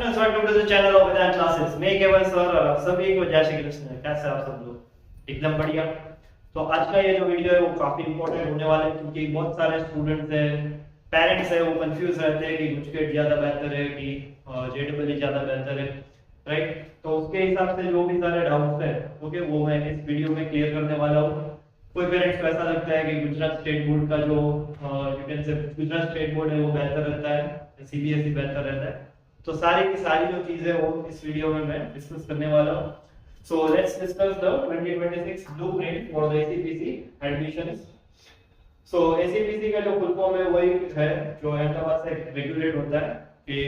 Friends, welcome to the channel of Vedant classes. मैं केवल sir और आप सभी को जय श्री कृष्ण। कैसे आप सब लोग? एकदम बढ़िया। तो आज का ये जो वीडियो है वो काफी इंपॉर्टेंट होने वाला है, क्योंकि बहुत सारे स्टूडेंट्स हैं, पेरेंट्स हैं, वो कंफ्यूज रहते हैं कि गुजकेट ज्यादा बेहतर है कि जेडब्ल्यू ज्यादा बेहतर है, राइट? तो उसके हिसाब से जो भी सारे डाउट्स हैं, ओके, वो मैं इस वीडियो में क्लियर करने वाला हूँ। कोई पेरेंट्स को ऐसा लगता है कि गुजरात स्टेट बोर्ड का जो यू कैन से गुजरात स्टेट बोर्ड है वो बेहतर रहता है, सीबीएसई बेहतर रहता है। तो सारी की सारी जो चीजें वो इस वीडियो में मैं डिस्कस करने वाला हूँ। So let's discuss the 2026 blueprint for the ACPC admissions. So ACPC का जो फुल फॉर्म है वही है जो अहमदाबाद से रेगुलेट होता है कि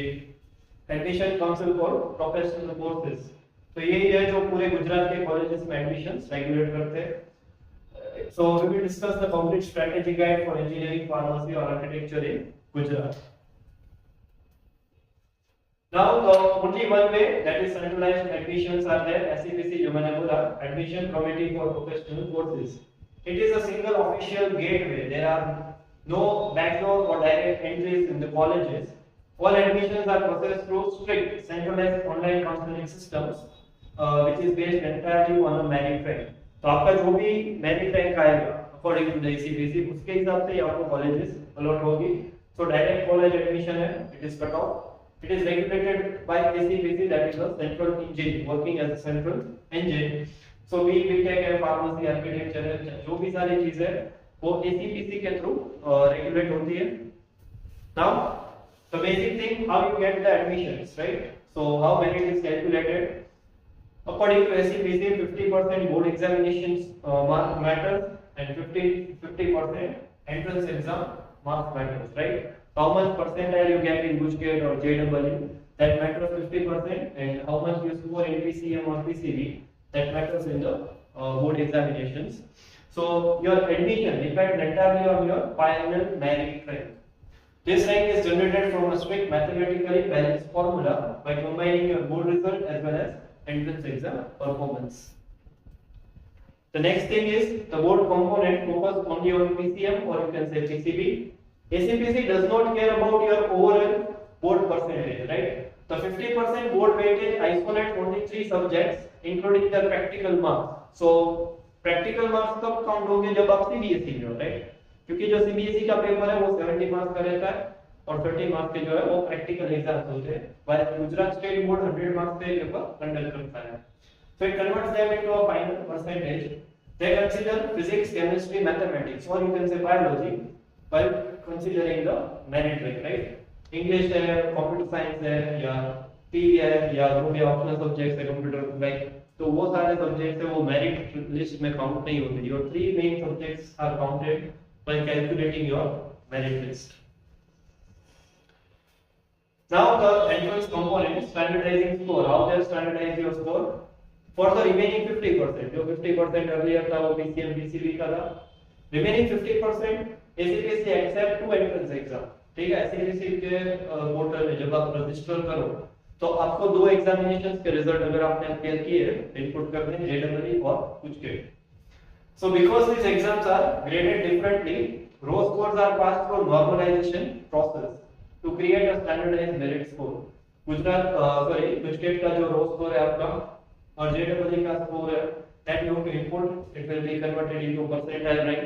admission council for professional courses. तो यही है जो पूरे गुजरात के कॉलेजेस में एडमिशंस रेगुलेट करते हैं। So we will discuss the complete strategy guide for engineering, pharmacy और architecture in Gujarat. Now, only one way, that is centralized admissions are there. SCPC जो मैंने बोला, Admission Committee for Professional Courses. It is a single official gateway. There are no backdoor or direct entries in the colleges. All admissions are processed through strict centralized online counseling systems, which is based entirely on a merit rank. तो आपका जो भी merit rank आएगा, according to the SCPC, उसके हिसाब से आपको colleges allot होगी. So direct college admission है, it is cut off. It is regulated by ACPC, that is the central engine, working as a central engine. So BTech है, pharmacy, architecture है, जो भी सारी चीजें वो ACPC के थ्रू रेगुलेट होती है. Now, the basic thing, how you get the admissions, right? So how merit is calculated? According to ACPC, 50% board examinations mark matters and 50% entrance exam marks matters, right? How much percentile you get in Gujarat or JEE, that matters 50%, and how much you score in PCM or PCB, that matters in the board examinations. So your admission depends entirely on your final merit rank. This rank is generated from a strict mathematically balanced formula by combining your board result as well as entrance exam performance. The next thing is the board component focus only on PCM or you can say PCB. ACPC does not care about your overall board percentage, right? The 50% board weightage isolates only 3 subjects, including the practical marks. So practical marks कब count होंगे? जब आप CBSE में हो, right? क्योंकि जो CBSE का paper है वो 70 मार्क्स का रहता है और 30 मार्क्स के जो है वो प्रैक्टिकल एग्जाम्स होते हैं, while Gujarat state board 100 marks पे पेपर कंडक्ट करता है. So it converts them into a final percentage. They consider physics, chemistry, mathematics, or you can say biology, while considering the merit rank, right? English है, computer science है, या PE है, या जो भी optional subjects है, computer, like, तो वो सारे subjects है वो merit list में count नहीं होते. Your 3 main subjects are counted by calculating your merit list. Now the entrance component, standardizing score. How they standardize your score? For the remaining 50%, जो 50% earlier था वो PCM, PCB का था. Remaining 50% ACPC accept 2 entrance exam. ठीक है, ACPC के portal में जब आप रजिस्टर करो तो आपको 2 एग्जामिनेशंस के रिजल्ट अगर आपने क्लियर किए इनपुट कर दें, JEE और GUJCET. So because these exams are graded differently, raw scores are passed through normalization process to create a standardized merit score. GUJCET का जो raw score है आपका और JEE का स्कोर है, that you have to input, it will be converted into percentile rank,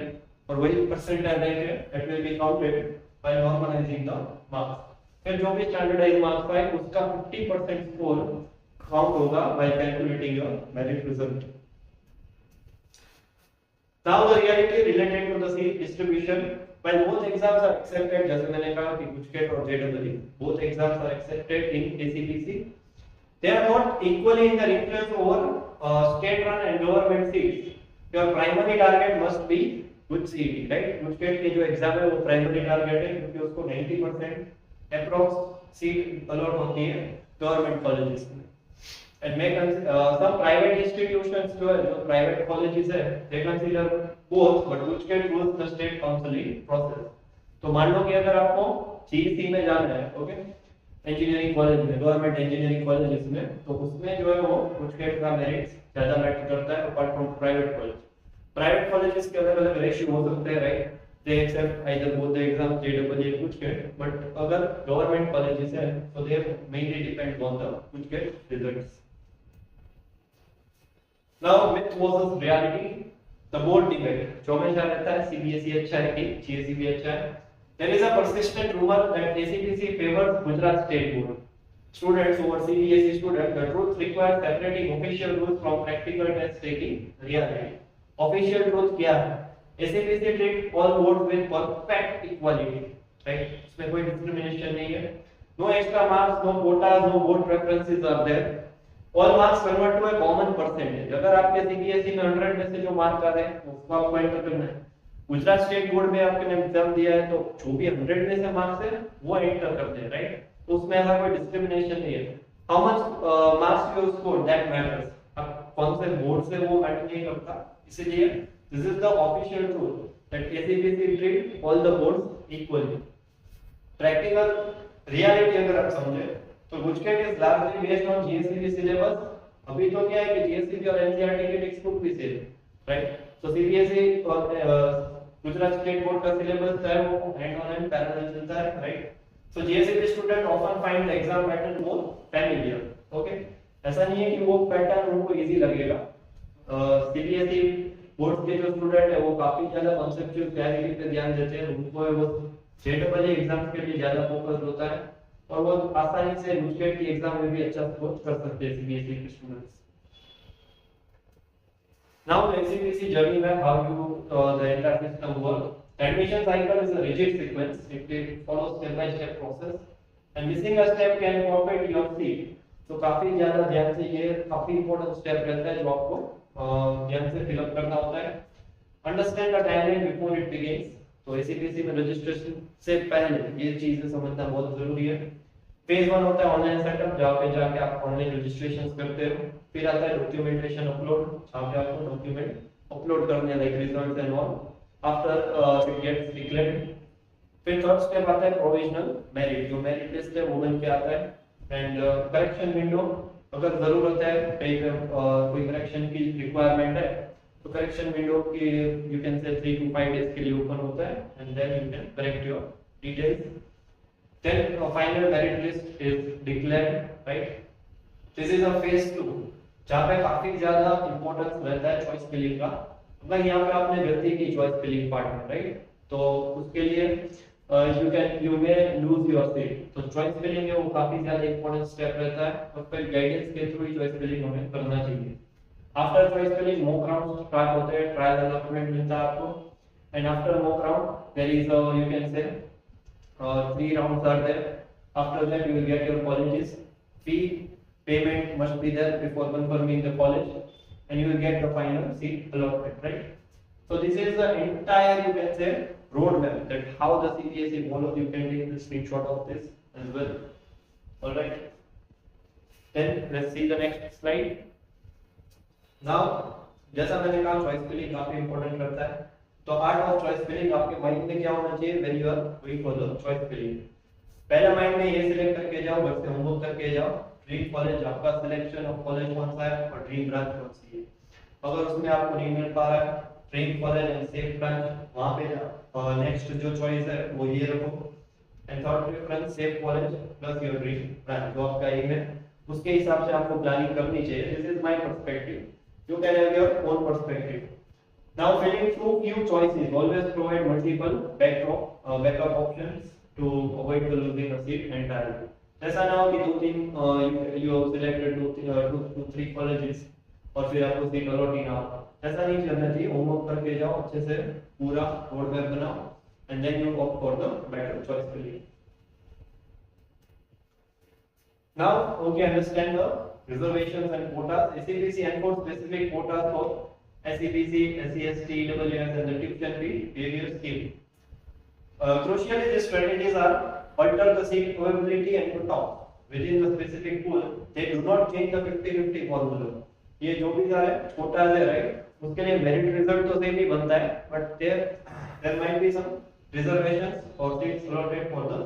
और वही percentile rank है that will be counted by normalizing the marks. फिर जो भी standardized marks आए उसका 50% स्कोर काउंट होगा by calculating your merit result. Now the reality related to the seat distribution. While both exams are accepted, जैसे मैंने कहा कि गुजकेट और JEE, both exams are accepted in ACPC. They are not equally in their influence over state-run and government seats. Your primary target must be good CET, right? GUJCET की जो exam है वो primary target है क्योंकि उसको 90% अप्रॉक्स सीट अलॉट होती है government colleges में. And may some private institutions जो है, जो प्राइवेट कॉलेजेस है, they consider both, but GUJCET rules the state counseling process. तो मान लो कि अगर आपको CEC में जाना है, ओके, इंजीनियरिंग कॉलेज में, गवर्नमेंट इंजीनियरिंग कॉलेजेस में, तो उसमें जो है वो गुजकेट का मेरिट ज्यादा मैटर करता है apart from private college. Private colleges के अलग अलग रेशियो हो सकते हैं, right? they accept either both the exams, JEE and Gujarat, but अगर government colleges है, so they mainly depend on the Gujarat results. Now myth versus reality, the board debate. जो हमेशा रहता है CBSE अच्छा है कि GSE भी अच्छा है. There is a persistent rumor that ACPC favors Gujarat State Board students over CBSE students. The truth requires separating official rules from practical test taking reality. Official rules क्या है? ACPC treat all boards with perfect equality, right? इसमें कोई discrimination नहीं है. No extra marks, no quotas, no board preferences are there. All marks convert to a common percentage. अगर आपके CBSE में 100 में से जो मार्क आ रहे हैं उसको आपको एंटर करना है. गुजरात स्टेट बोर्ड में आपने एग्जाम दिया है तो जो भी 100 में से मार्क्स है वो एंटर करते हैं, राइट? तो उसमें ऐसा कोई डिस्क्रिमिनेशन नहीं है. How much marks you score that matters. अब कौन से बोर्ड से वो मैटर नहीं करता. इसलिए this is the official rule that ACPC treat all the boards equally. Practical reality अगर आप समझे तो Gujarat is largely based on GSEB syllabus. अभी तो क्या है कि GSEB और NCERT के टेक्स्ट बुक भी सेम, राइट? तो CBSE और गुजरात स्टेट बोर्ड का सिलेबस है वो हैंड ऑन एंड पैरेलल चलता है, right? So GSEB student often find the exam pattern more familiar. Okay, ऐसा नहीं है कि वो पैटर्न उनको इजी लगेगा. CBSE बोर्ड के जो स्टूडेंट है वो काफी ज्यादा कांसेप्चुअल क्लैरिटी पे ध्यान देते हैं. उनको वो JEE एग्जाम्स के लिए ज्यादा फोकस होता है और वो आसानी से गुजरात की एग्जाम में भी अच्छा स्कोर कर सकते हैं CBSE के students. Now the ACPC journey map, how you the entire system work. Admission cycle is a rigid sequence. It follows step by step process. And missing a step can forfeit your seat. तो काफी ज्यादा ध्यान से ये काफी important step रहता है जो आपको ध्यान से fill up करना होता है. Understand the timeline before it begins. तो ACPC में registration से पहले ये चीजें समझना बहुत जरूरी है. फेज 1 होता है ऑनलाइन सेटअप जहाँ पे जाके आप ऑनलाइन रजिस्ट्रेशन करते हो. फिर आता है डॉक्यूमेंटेशन अपलोड जहाँ पे आपको डॉक्यूमेंट अपलोड करने like results and all after it gets declared. फिर थर्ड स्टेप आता है प्रोविजनल मेरिट. जो मेरिट लिस्ट है वो बन के आता है. एंड करेक्शन विंडो, अगर जरूरत है कहीं पे कोई करेक्शन की रिक्वायरमेंट है तो करेक्शन विंडो की you can say 3 to 5 days के लिए ओपन होता है and then you can correct your details. Then final merit list is declared, right? This is a phase 2 जहाँ पे काफी ज्यादा इम्पोर्टेंस रहता है चॉइस फिलिंग का. अगर यहाँ पे आपने गलती की चॉइस फिलिंग पार्ट में, राइट, तो उसके लिए you may lose your seat. तो चॉइस फिलिंग है वो काफी ज्यादा इम्पोर्टेंट स्टेप रहता है और फिर गाइडेंस के थ्रू ही चॉइस फिलिंग हमें करना चाहिए. After choice filling mock round start होते हैं. ट्रायल अलॉटमेंट मिलता है आपको and after mock round there is you can say 3 rounds are there. After that you will get your college's fee. Payment must be there before confirming the college and you will get the final seat allotment, right? So this is the entire you can say roadmap that how the CBSE follows. You can take the screenshot of this as well. All right, then let's see the next slide. Now जैसा मैंने कहा choice filling काफी important रहता है. तो art of choice filling आपके mind में क्या होना चाहिए when you are going for the choice filling. पहला माइंड में ये सिलेक्ट करके जाओ, घर से होमवर्क करके जाओ ड्रीम कॉलेज आपका सिलेक्शन ऑफ कॉलेज कौन सा है और ड्रीम ब्रांच कौन सी है. अगर उसमें आपको नहीं मिल पा रहा है dream college and safe branch वहां पे जाओ. नेक्स्ट जो चॉइस है वो ये रखो and third preference safe college plus your dream branch जो आपका एम है उसके हिसाब से आपको प्लानिंग करनी चाहिए. This is my perspective. You can have your own perspective. Now filling through few choices, always provide multiple backup options to avoid the losing a seat entirely. ऐसा ना हो कि 2-3 you have selected 2-3 colleges और फिर आपको seat allot ही ना हो. ऐसा नहीं करना चाहिए. होमवर्क करके जाओ अच्छे से, पूरा रोड मैप बनाओ and then you opt for the better choice filling. Now okay, understand the reservations and quotas. ACPC enforce specific quotas for SCPC, SCST, EWS and the tuition fee various scheme. Crucially, these strategies are alter the seat probability and cutoff within the specific pool. They do not change the 50-50 formula. ये जो भी है quotas है, right? उसके लिए merit result तो same ही बनता है, but there might be some reservations or seats allotted for the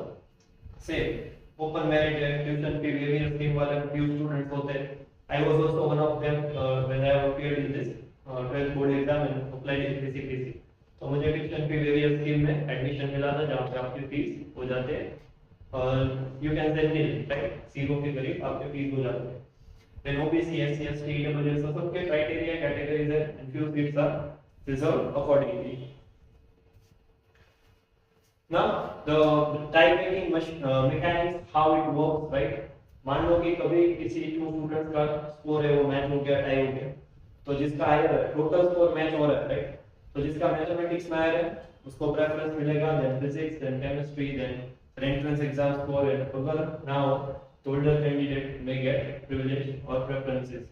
same. Open merit है, tuition fee various scheme वाले few students होते हैं. I was also one of them when I appeared in this 12th board exam and applied in ACPC. तो मुझे tuition fee various scheme में admission मिला था जहाँ पे आपकी फीस हो जाते यू कैन से नील, राइट, जीरो के करीब आपके फीस हो जाते हैं। Then OBC, SC, ST, EWS, so सबके criteria, categories and few seats are reserved accordingly. Now the tie breaking mechanics, how it works, right? मान लो कि कभी किसी टू स्टूडेंट्स का स्कोर है वो मैच हो गया, टाई हो गया, तो जिसका हायर है टोटल स्कोर मैच हो रहा है, राइट, तो जिसका मैथमेटिक्स में हायर है उसको प्रेफरेंस मिलेगा, then physics, then chemistry, then entrance exam score है, अगर ना हो तो older candidate may get privilege or preferences.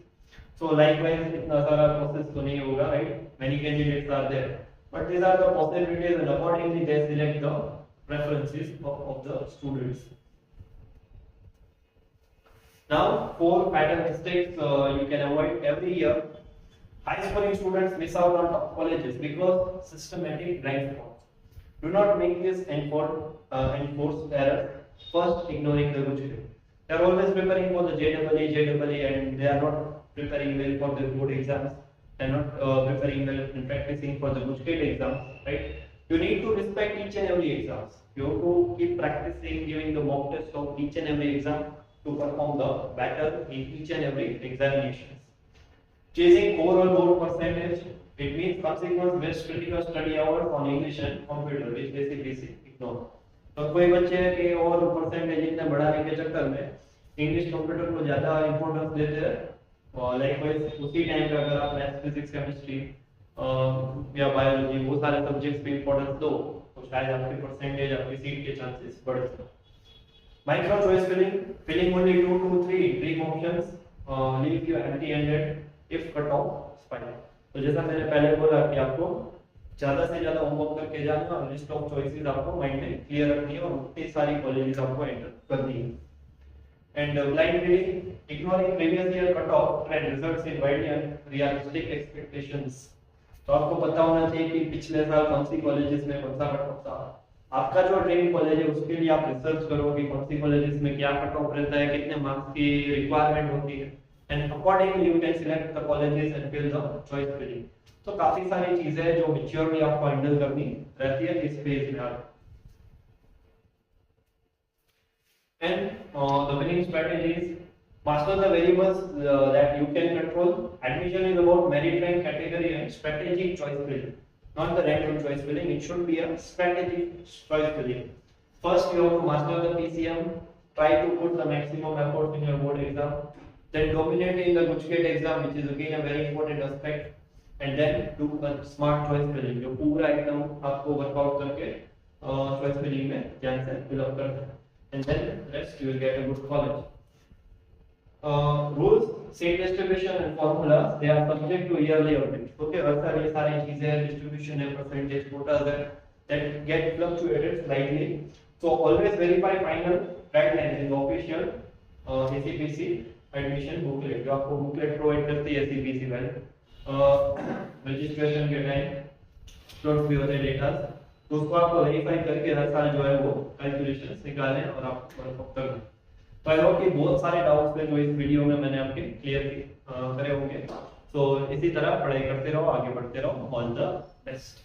So likewise इतना सारा process तो नहीं होगा, right? Many candidates are there, but these are the possibilities and accordingly they select the preferences of the students. Now 4 pattern mistakes you can avoid every year. High scoring students miss out on top colleges because systematic blind spots. Do not make this enforced error. First, ignoring the good. They are always preparing for the JEE, and they are not preparing well for the board exams. They are not preparing well and practicing for the Gujarat exams, right? You need to respect each and every exams. You have to keep practicing, giving the mock test of each and every exam to perform the better in each and every examinations. Chasing overall board percentage, it means consequence best critical study hours on English and computer, which basically ignore. तो कोई बच्चे के और percentage इतने बढ़ाने के चक्कर में इंग्लिश कंप्यूटर को ज्यादा इंपॉर्टेंस देते हैं, और लाइकवाइज उसी टाइम पे अगर आप मैथ्स, फिजिक्स, केमिस्ट्री या बायोलॉजी वो सारे सब्जेक्ट्स पे इंपॉर्टेंस दो तो शायद आपकी परसेंटेज, आपकी सीट के चांसेस बढ़ सकते हैं। Micro choice filling only 2 to 3 dream options leave you empty handed if cut off spiral. तो जैसा मैंने पहले बोला कि आपको ज्यादा से ज्यादा होमवर्क करके जाना और लिस्ट ऑफ चॉइसेस आपको माइंड में क्लियर रखनी है और उतनी सारी कॉलेजेस आपको एंटर करनी है। And blind reading, ignoring previous year cut off trend results in widely unrealistic expectations. तो आपको पता होना चाहिए कि पिछले साल कौन सी कॉलेजेस में कौन सा कट ऑफ था। आपका जो ड्रीम कॉलेज है उसके लिए आप रिसर्च करो कि कौन सी कॉलेजेस में क्या कट ऑफ रहता है, कितने मार्क्स की रिक्वायरमेंट होती है, and accordingly you can select the colleges and fill the choice filling. तो काफी सारी चीजें जो मैच्योरली आपको हैंडल करनी रहती है इस फेज में। And the winning strategies, master the variables that you can control. Admission is about merit rank, category and strategic choice filling, not the random choice filling. It should be a strategic choice filling. First you have to master the PCM, try to put the maximum effort in your board exam, then dominate in the Gujarat exam, which is again a very important aspect, and then do a smart choice filling, जो पूरा एकदम आपको workout करके choice filling में ध्यान से fill up करना है, and then rest you will get a good college. Rules, seat distribution and formulas, they are subject to yearly audit. Okay, वैसा ये सारी चीजें distribution है, percentage, quotas है, that get fluctuated slightly. So always verify final guidelines in the official ACPC admission booklet. जो आपको booklet provide करती है ACPC वाले, रजिस्ट्रेशन के टाइम स्टोर भी होते डेटा, तो उसको आपको वेरीफाई करके हर साल जो है वो कैलकुलेशंस निकालें और आप परफॉर्म करें। तो आई होप कि बहुत सारे डाउट्स थे जो इस वीडियो में मैंने आपके क्लियर करे होंगे। तो इसी तरह पढ़ाई करते रहो, आगे बढ़ते रहो। All the best.